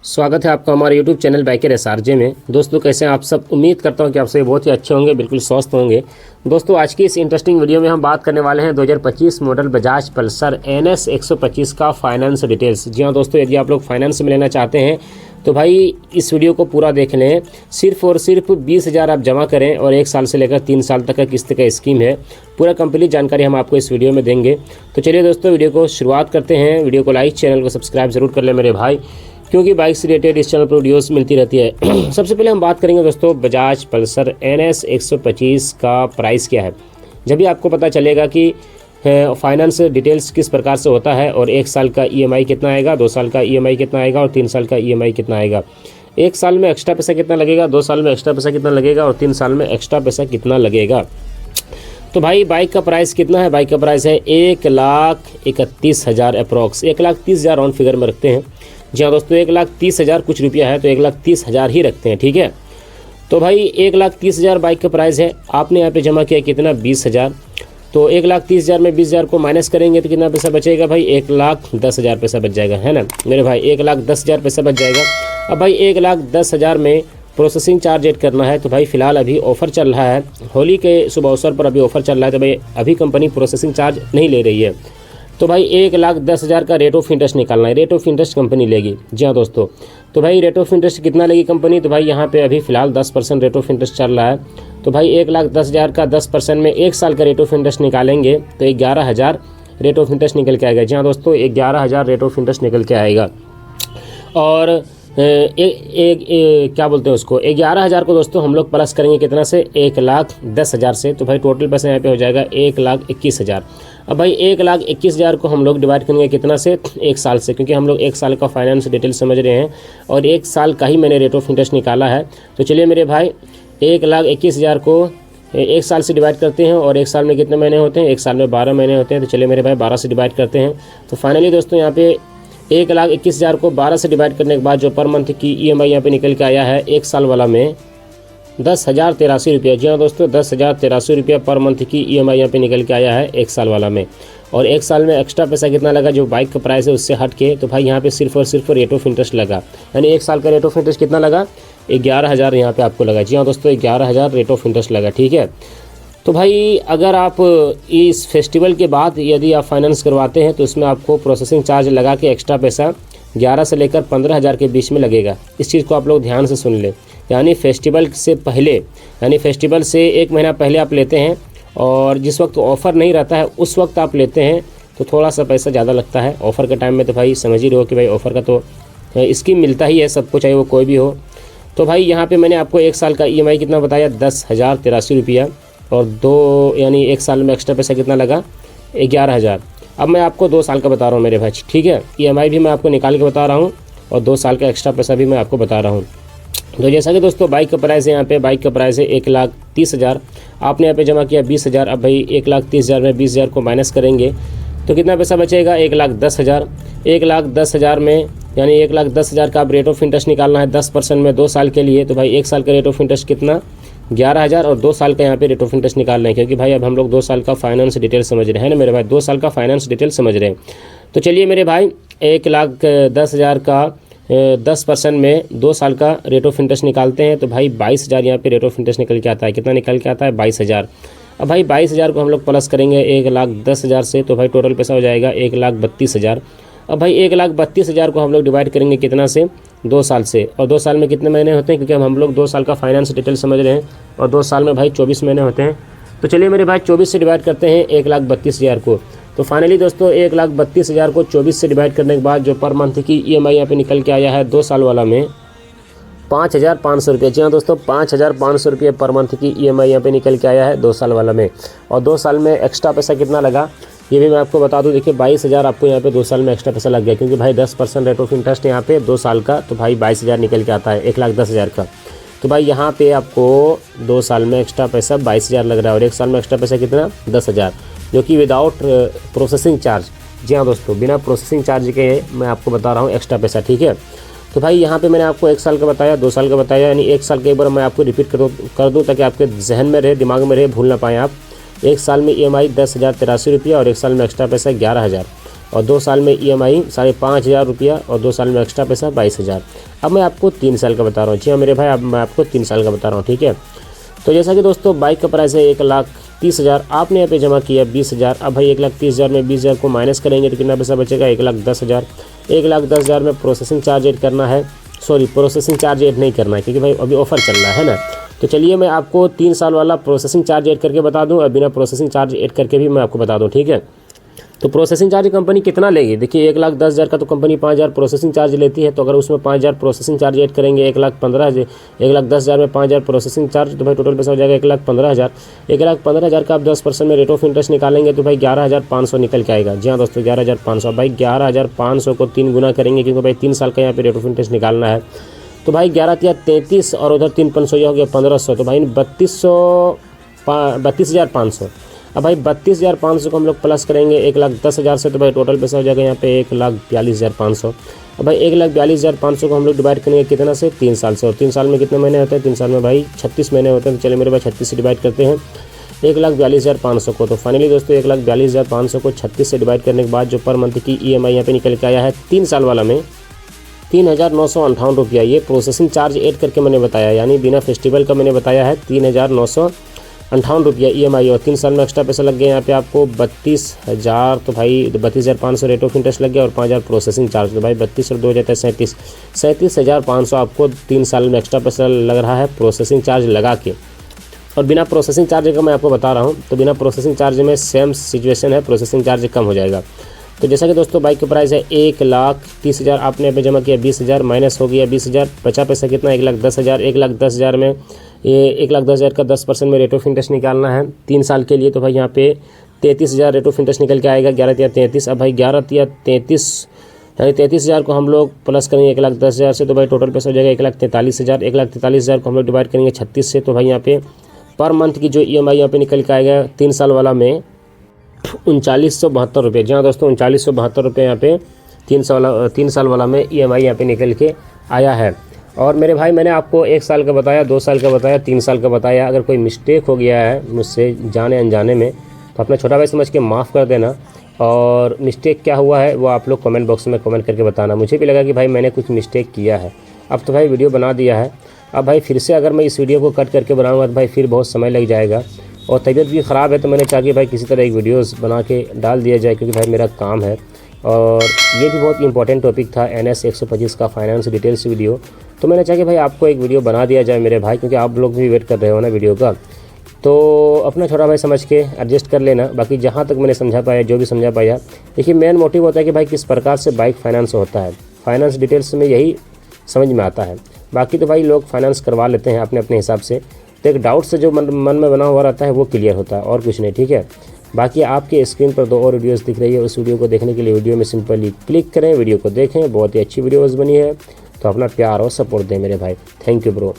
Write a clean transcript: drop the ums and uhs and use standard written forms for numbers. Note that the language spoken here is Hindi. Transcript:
स्वागत है आपका हमारे YouTube चैनल बाइकर SRJ में। दोस्तों कैसे हैं आप सब। उम्मीद करता हूं कि आप सभी बहुत ही अच्छे होंगे, बिल्कुल स्वस्थ होंगे। दोस्तों आज की इस इंटरेस्टिंग वीडियो में हम बात करने वाले हैं 2025 मॉडल बजाज पल्सर NS 125 का फाइनेंस डिटेल्स। जी हाँ दोस्तों, यदि आप लोग फाइनेंस में लेना चाहते हैं तो भाई इस वीडियो को पूरा देख लें। सिर्फ और सिर्फ 20,000 आप जमा करें और 1 साल से लेकर 3 साल तक का किस्त का स्कीम है। पूरा कंप्लीट जानकारी हम आपको इस वीडियो में देंगे। तो चलिए दोस्तों वीडियो को शुरुआत करते हैं। वीडियो को लाइक, चैनल को सब्सक्राइब जरूर कर लें मेरे भाई, क्योंकि बाइक से रिलेटेड इस चैनल पर वीडियोस मिलती रहती है। सबसे पहले हम बात करेंगे दोस्तों बजाज पल्सर NS 125 का प्राइस क्या है। जब भी आपको पता चलेगा कि फाइनेंस डिटेल्स किस प्रकार से होता है और 1 साल का EMI कितना आएगा, 2 साल का EMI कितना आएगा और 3 साल का EMI कितना आएगा। 1 साल में एक्स्ट्रा पैसा कितना लगेगा, 2 साल में एक्स्ट्रा पैसा कितना लगेगा और 3 साल में एक्स्ट्रा पैसा कितना लगेगा। तो भाई बाइक का प्राइस कितना है। बाइक का प्राइस है 1,31,000 अप्रॉक्स, 1,30,000 राउंड फिगर में रखते हैं। जी हाँ दोस्तों, 1,30,000 कुछ रुपया है तो 1,30,000 ही रखते हैं, ठीक है। तो भाई 1,30,000 बाइक का प्राइस है। आपने यहाँ पे जमा किया कितना, 20,000। तो 1,30,000 में 20,000 को माइनस करेंगे तो कितना पैसा बचेगा भाई, 1,10,000 पैसा बच जाएगा, है ना मेरे भाई। 1,10,000 पैसा बच जाएगा। अब भाई 1,10,000 में प्रोसेसिंग चार्ज ऐड करना है। तो भाई फ़िलहाल अभी ऑफ़र चल रहा है, होली के शुभ अवसर पर अभी ऑफ़र चल रहा है। तो भाई अभी कंपनी प्रोसेसिंग चार्ज नहीं ले रही है। तो भाई 1,10,000 का रेट ऑफ इंटरेस्ट निकालना है। रेट ऑफ इंटरेस्ट कंपनी लेगी। जी हाँ दोस्तों, तो भाई रेट ऑफ इंटरेस्ट कितना लेगी कंपनी। तो भाई यहाँ पे अभी फ़िलहाल 10% रेट ऑफ इंटरेस्ट चल रहा है। तो भाई 1,10,000 का 10% में 1 साल का रेट ऑफ इंटरेस्ट निकालेंगे तो 11,000 रेट ऑफ इंटरेस्ट निकल के आएगा। जी हाँ दोस्तों, 11,000 रेट ऑफ इंटरेस्ट निकल के आएगा। और क्या बोलते हैं उसको, 11,000 को दोस्तों हम लोग प्लस करेंगे कितना से, 1,10,000 से। तो भाई टोटल पैसा यहाँ पे हो जाएगा 1,21,000। अब भाई 1,21,000 को हम लोग डिवाइड करेंगे कितना से, 1 साल से, क्योंकि हम लोग 1 साल का फाइनेंस डिटेल समझ रहे हैं और 1 साल का ही मैंने रेट ऑफ इंटरेस्ट निकाला है। तो चलिए मेरे भाई 1,21,000 को 1 साल से डिवाइड करते हैं और 1 साल में कितने महीने होते हैं, 1 साल में 12 महीने होते हैं। तो चलिए मेरे भाई 12 से डिवाइड करते हैं। तो फाइनली दोस्तों यहाँ पे 1,21,000 को 12 से डिवाइड करने के बाद जो पर मंथ की EMI यहाँ पे निकल के आया है 1 साल वाला में 10,083 रुपया। जी हाँ दोस्तों, 10,083 रुपया पर मंथ की EMI यहाँ पे निकल के आया है 1 साल वाला में। और 1 साल में एक्स्ट्रा पैसा कितना लगा, जो बाइक का प्राइस है उससे हट के। तो भाई यहाँ पे सिर्फ और सिर्फ रेट ऑफ इंटरेस्ट लगा, यानी 1 साल का रेट ऑफ इंटरेस्ट कितना लगा, 11,000 यहाँ पे आपको लगा। जी हाँ दोस्तों, 11,000 रेट ऑफ इंटरेस्ट लगा, ठीक है। तो भाई अगर आप इस फेस्टिवल के बाद यदि आप फाइनेंस करवाते हैं तो इसमें आपको प्रोसेसिंग चार्ज लगा के एक्स्ट्रा पैसा 11 से लेकर 15,000 के बीच में लगेगा। इस चीज़ को आप लोग ध्यान से सुन लें। यानी फेस्टिवल से पहले, यानी फेस्टिवल से 1 महीना पहले आप लेते हैं और जिस वक्त ऑफ़र नहीं रहता है उस वक्त आप लेते हैं तो थोड़ा सा पैसा ज़्यादा लगता है। ऑफ़र के टाइम में तो भाई समझ ही रहे हो कि भाई ऑफ़र का तो स्कीम मिलता ही है सबको, चाहे वो कोई भी हो। तो भाई यहाँ पर मैंने आपको 1 साल का EMI कितना बताया, 10,083 रुपया। और 2 यानी 1 साल में एक्स्ट्रा पैसा कितना लगा, 11,000। अब मैं आपको 2 साल का बता रहा हूँ मेरे भाई, ठीक है। EMI भी मैं आपको निकाल के बता रहा हूँ और 2 साल का एक्स्ट्रा पैसा भी मैं आपको बता रहा हूँ। तो जैसा कि दोस्तों बाइक का प्राइस है, यहाँ पे बाइक का प्राइस है 1,30,000। आपने यहाँ पे जमा किया 20,000। अब भाई 1,30,000 में 20,000 को माइनस करेंगे तो कितना पैसा बचेगा, 1,10,000। 1,10,000 में यानी 1,10,000 का आप रेट ऑफ इंटरेस्ट निकालना है 10% में 2 साल के लिए। तो भाई 1 साल का रेट ऑफ इंटरेस्ट कितना, 11,000 और 2 साल का यहाँ पे रेट ऑफ इंटरेस्ट निकाल रहे हैं, क्योंकि भाई अब हम लोग 2 साल का फाइनेंस डिटेल समझ रहे हैं ना मेरे भाई, 2 साल का फाइनेंस डिटेल समझ रहे हैं। तो चलिए मेरे भाई 1,10,000 का 10% में 2 साल का रेट ऑफ इंटरेस्ट निकालते हैं। तो भाई 22,000 यहाँ पे रेट ऑफ इंटरेस्ट निकल के आता है। कितना निकल के आता है, 22,000। अब भाई 22,000 को हम लोग प्लस करेंगे 1,10,000 से। तो भाई टोटल पैसा हो जाएगा 1,32,000। अब भाई 1,32,000 को हम लोग डिवाइड करेंगे कितना से, 2 साल से। और 2 साल में कितने महीने होते हैं, क्योंकि हम लोग 2 साल का फाइनेंस डिटेल समझ रहे हैं और 2 साल में भाई 24 महीने होते हैं। तो चलिए मेरे भाई 24 से डिवाइड करते हैं 1,32,000 को। तो फाइनली दोस्तों 1,32,000 को 24 से डिवाइड करने के बाद जो पर मंथ की EMI यहाँ पे निकल के आया है 2 साल वाला में 5,500 रुपये। जी हाँ दोस्तों, 5,500 रुपये पर मंथ की EMI यहाँ पे निकल के आया है 2 साल वाला में। और 2 साल में एक्स्ट्रा पैसा कितना लगा ये भी मैं आपको बता दूं। देखिए 22,000 आपको यहाँ पे 2 साल में एक्स्ट्रा पैसा लग गया, क्योंकि भाई 10% रेट ऑफ इंटरेस्ट यहाँ पे 2 साल का। तो भाई 22,000 निकल के आता है 1,10,000 का। तो भाई यहाँ पे आपको 2 साल में एक्स्ट्रा पैसा 22,000 लग रहा है और 1 साल में एक्स्ट्रा पैसा कितना, 10,000, जो कि विदाउट प्रोसेसिंग चार्ज। जी हाँ दोस्तों, बिना प्रोसेसिंग चार्ज के मैं आपको बता रहा हूँ एक्स्ट्रा पैसा, ठीक है। तो भाई यहाँ पे मैंने आपको 1 साल का बताया, 2 साल का बताया, यानी 1 साल के एक बार मैं आपको रिपीट कर दूँ ताकि आपके जहन में रहे, दिमाग में रहे, भूल ना पाएँ आप। 1 साल में EMI 10,083 रुपया और 1 साल में एक्स्ट्रा पैसा 11,000। और 2 साल में EMI 5,500 रुपया और 2 साल में एक्स्ट्रा पैसा 22,000। अब मैं आपको 3 साल का बता रहा हूँ। जी हाँ मेरे भाई, अब मैं आपको 3 साल का बता रहा हूँ, ठीक है। तो जैसा कि दोस्तों बाइक का प्राइस है 1,30,000, आपने यहाँ पे जमा किया 20,000। अब भाई 1,30,000 में 20,000 को माइनस करेंगे तो कितना पैसा बचेगा, 1,10,000। 1,10,000 में प्रोसेसिंग चार्ज ऐड करना है, सॉरी प्रोसेसिंग चार्ज ऐड नहीं करना है क्योंकि भाई अभी ऑफर चल रहा है ना। तो चलिए मैं आपको 3 साल वाला प्रोसेसिंग चार्ज ऐड करके बता दूं और बिना प्रोसेसिंग चार्ज ऐड करके भी मैं आपको बता दूं, ठीक है। तो प्रोसेसिंग चार्ज कंपनी कितना लेगी, देखिए 1,10,000 का तो कंपनी 5,000 प्रोसेसिंग चार्ज लेती है। तो अगर उसमें 5,000 प्रोसेसिंग चार्ज ऐड करेंगे 1,15,000, 1,10,000 में 5,000 प्रोसेसिंग चार्ज, तो भाई टोटल पैसा हो जाएगा 1,15,000। 1,15,000 का आप 10% में रेट ऑफ इंटरेस्ट निकालेंगे तो भाई 11,500 निकल के आएगा। जी हाँ दोस्तों 11,500। भाई 11,500 को 3 गुना करेंगे क्योंकि भाई 3 साल का यहाँ पे रेट ऑफ इंटरेस्ट निकालना है। तो भाई 11,33 और उधर 3,500 ये हो गया 1,500, तो भाई 32,500। अब भाई 32,500 को हम लोग प्लस करेंगे 1,10,000 से, तो भाई टोटल पैसा हो जाएगा यहाँ पे 1,42,500। अब भाई 1,42,500 को हम लोग डिवाइड करेंगे कितना से, 3 साल से। और 3 साल में कितने महीने होते हैं, 3 साल में भाई 36 महीने होते हैं। तो चलिए मेरे भाई 36 से डिवाइड करते हैं 1,42,500 को। तो फाइनली दोस्तों 1,42,500 को 36 से डिवाइड करने के बाद जो पर मंथ की EMI यहाँ पे निकल के आया है 3 साल वाला में 3,958 रुपया। ये प्रोसेसिंग चार्ज ऐड करके मैंने बताया, यानी बिना फेस्टिवल का मैंने बताया है 3,958 रुपया EMI। और 3 साल में एक्स्ट्रा पैसा लग गया यहाँ पे आपको 32,000। तो भाई 32,500 रेट ऑफ इंटरेस्ट लग गया और 5,000 प्रोसेसिंग चार्ज। तो भाई 32 और 2 हो जाता है 37,500 आपको 3 साल में एक्स्ट्रा पैसा लग रहा है प्रोसेसिंग चार्ज लगा के। और बिना प्रोसेसिंग चार्ज का मैं आपको बता रहा हूँ, तो बिना प्रोसेसिंग चार्ज में सेम सिचुएशन है, प्रोसेसिंग चार्ज कम हो जाएगा। तो जैसा कि दोस्तों बाइक का प्राइस है 1,30,000, आपने यहाँ पे जमा किया 20,000, माइनस हो गया 20,000, बचा पैसा कितना 1,10,000। 1,10,000 में ये 1,10,000 का 10% में रेट ऑफ इंटरेस्ट निकालना है 3 साल के लिए। तो भाई यहाँ पे 33,000 रेट ऑफ इंटरेस्ट निकल के आएगा, 11,33। अब भाई 11,33 यानी 33,000 को हम लोग प्लस करेंगे 1,10,000 से, तो भाई टोटल पैसा हो जाएगा 1,43,000। 1,43,000 को हम लोग डिवाइड करेंगे 36 से, तो भाई यहाँ पे पर मंथ की जो EMI यहाँ पे निकल के आएगा 3 साल वाला में 3,972 रुपये। जी हाँ दोस्तों 3,972 रुपये यहाँ पे 3 साल वाला में EMI यहाँ पे निकल के आया है। और मेरे भाई मैंने आपको 1 साल का बताया, 2 साल का बताया, 3 साल का बताया। अगर कोई मिस्टेक हो गया है मुझसे जाने अनजाने में तो अपना छोटा भाई समझ के माफ़ कर देना। और मिस्टेक क्या हुआ है वो आप लोग कमेंट बॉक्स में कमेंट करके बताना। मुझे भी लगा कि भाई मैंने कुछ मिस्टेक किया है, अब तो भाई वीडियो बना दिया है। अब भाई फिर से अगर मैं इस वीडियो को कट करके बनाऊँगा तो भाई फिर बहुत समय लग जाएगा और तबीयत भी ख़राब है। तो मैंने चाहा कि भाई किसी तरह एक वीडियोस बना के डाल दिया जाए क्योंकि भाई मेरा काम है। और ये भी बहुत इंपॉर्टेंट टॉपिक था NS 125 का फाइनेंस डिटेल्स वीडियो। तो मैंने चाहा कि भाई आपको एक वीडियो बना दिया जाए मेरे भाई, क्योंकि आप लोग भी वेट कर रहे हो ना वीडियो का। तो अपना छोटा भाई समझ के एडजस्ट कर लेना। बाकी जहाँ तक मैंने समझा पाया, जो भी समझा पाया, देखिए मेन मोटिव होता है कि भाई किस प्रकार से बाइक फाइनेंस होता है, फाइनेंस डिटेल्स में यही समझ में आता है। बाकी तो भाई लोग फाइनेंस करवा लेते हैं अपने अपने हिसाब से, तो एक डाउट से जो मन में बना हुआ रहता है वो क्लियर होता है और कुछ नहीं, ठीक है। बाकी आपके स्क्रीन पर 2 और वीडियोस दिख रही है, उस वीडियो को देखने के लिए वीडियो में सिंपली क्लिक करें, वीडियो को देखें, बहुत ही अच्छी वीडियोस बनी है। तो अपना प्यार और सपोर्ट दें मेरे भाई। Thank you bro.